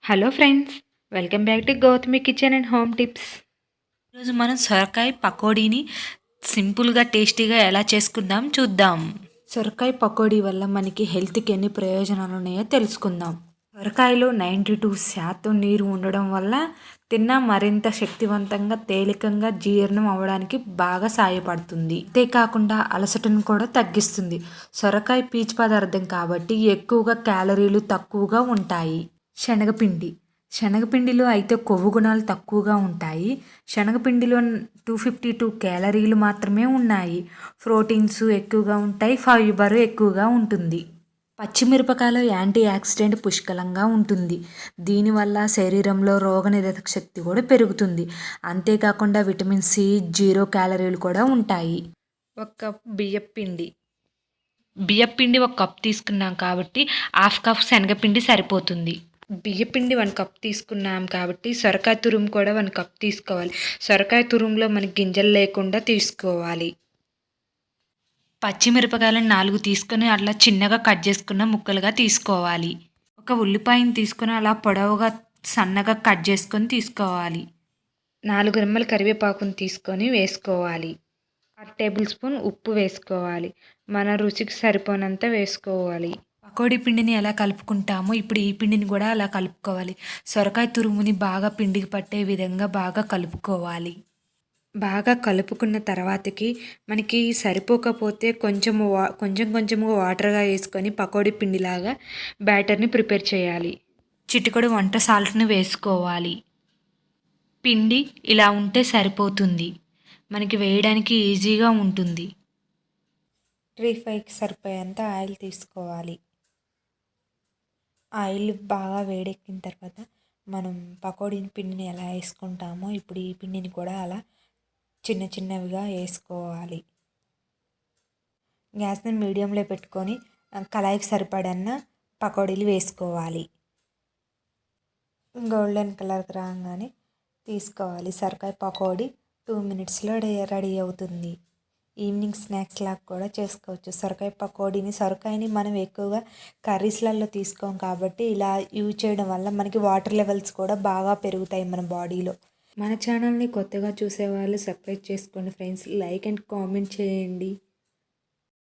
Hello friends, welcome back to Gautami kitchen and home tips. ఈరోజు మనం సొరకాయ పకోడీని సింపుల్గా టేస్టీగా ఎలా చేసుకుందాం చూద్దాం. సొరకాయ పకోడీ వల్ల మనకి హెల్త్కి ఎన్ని ప్రయోజనాలు ఉన్నాయో తెలుసుకుందాం. సొరకాయలో 92% నీరు ఉండడం వల్ల తిన్న మరింత శక్తివంతంగా తేలికంగా జీర్ణం అవ్వడానికి బాగా సాయపడుతుంది. అంతేకాకుండా అలసటను కూడా తగ్గిస్తుంది. సొరకాయ పీచు పదార్థం కాబట్టి ఎక్కువగా క్యాలరీలు తక్కువగా ఉంటాయి. శనగపిండిలో అయితే కొవ్వు గుణాలు తక్కువగా ఉంటాయి. శనగపిండిలో 252 క్యాలరీలు మాత్రమే ఉన్నాయి. ప్రోటీన్స్ ఎక్కువగా ఉంటాయి, ఫైబర్ ఎక్కువగా ఉంటుంది. పచ్చిమిరపకాయలో యాంటీ ఆక్సిడెంట్ పుష్కలంగా ఉంటుంది. దీనివల్ల శరీరంలో రోగనిరోధక శక్తి కూడా పెరుగుతుంది. అంతేకాకుండా విటమిన్ సి, 0 క్యాలరీలు కూడా ఉంటాయి. ఒక కప్ బియ్యపిండి 1 కప్ తీసుకున్నాం కాబట్టి హాఫ్ కప్ శనగపిండి సరిపోతుంది. బియ్యపిండి 1 కప్ తీసుకున్నాం కాబట్టి సొరకాయ తురుము కూడా 1 కప్ తీసుకోవాలి. సొరకాయ తురుములో మనకి గింజలు లేకుండా తీసుకోవాలి. పచ్చిమిరపకాయలను 4 తీసుకొని అలా చిన్నగా కట్ చేసుకున్న ముక్కలుగా తీసుకోవాలి. ఒక ఉల్లిపాయను తీసుకొని అలా పొడవుగా సన్నగా కట్ చేసుకొని తీసుకోవాలి. 4 రెమ్మల కరివేపాకును తీసుకొని వేసుకోవాలి. 1 టేబుల్ స్పూన్ ఉప్పు వేసుకోవాలి. మన రుచికి సరిపోనంత వేసుకోవాలి. పకోడీ పిండిని ఎలా కలుపుకుంటామో ఇప్పుడు ఈ పిండిని కూడా అలా కలుపుకోవాలి. సొరకాయ తురుముని బాగా పిండికి పట్టే విధంగా బాగా కలుపుకోవాలి. బాగా కలుపుకున్న తర్వాతకి మనకి సరిపోకపోతే కొంచెం వాటర్గా వేసుకొని పకోడీ పిండిలాగా బ్యాటర్ని ప్రిపేర్ చేయాలి. చిటికెడు వంట సాల్ట్ని వేసుకోవాలి. పిండి ఇలా ఉంటే సరిపోతుంది. మనకి వేయడానికి ఈజీగా ఉంటుంది. 3-5కి సరిపోయేంత ఆయిల్ తీసుకోవాలి. ఆయిల్ బాగా వేడెక్కిన తర్వాత మనం పకోడీ పిండిని ఎలా వేసుకుంటామో ఇప్పుడు ఈ పిండిని కూడా అలా చిన్నవిగా వేసుకోవాలి. గ్యాస్ని మీడియంలో పెట్టుకొని కళాయికి సరిపడన్న పకోడీలు వేసుకోవాలి. గోల్డెన్ కలర్కి రాగానే తీసుకోవాలి. సొరకాయ పకోడీ 2 మినిట్స్లో రెడీ అవుతుంది. ఈవినింగ్ స్నాక్స్ లాగా కూడా చేసుకోవచ్చు. సొరకాయని మనం ఎక్కువగా కర్రీస్లలో తీసుకోం కాబట్టి ఇలా యూజ్ చేయడం వల్ల మనకి వాటర్ లెవెల్స్ కూడా బాగా పెరుగుతాయి మన బాడీలో. మన ఛానల్ని కొత్తగా చూసేవాళ్ళు సబ్స్క్రైబ్ చేసుకోండి ఫ్రెండ్స్. లైక్ అండ్ కామెంట్ చేయండి.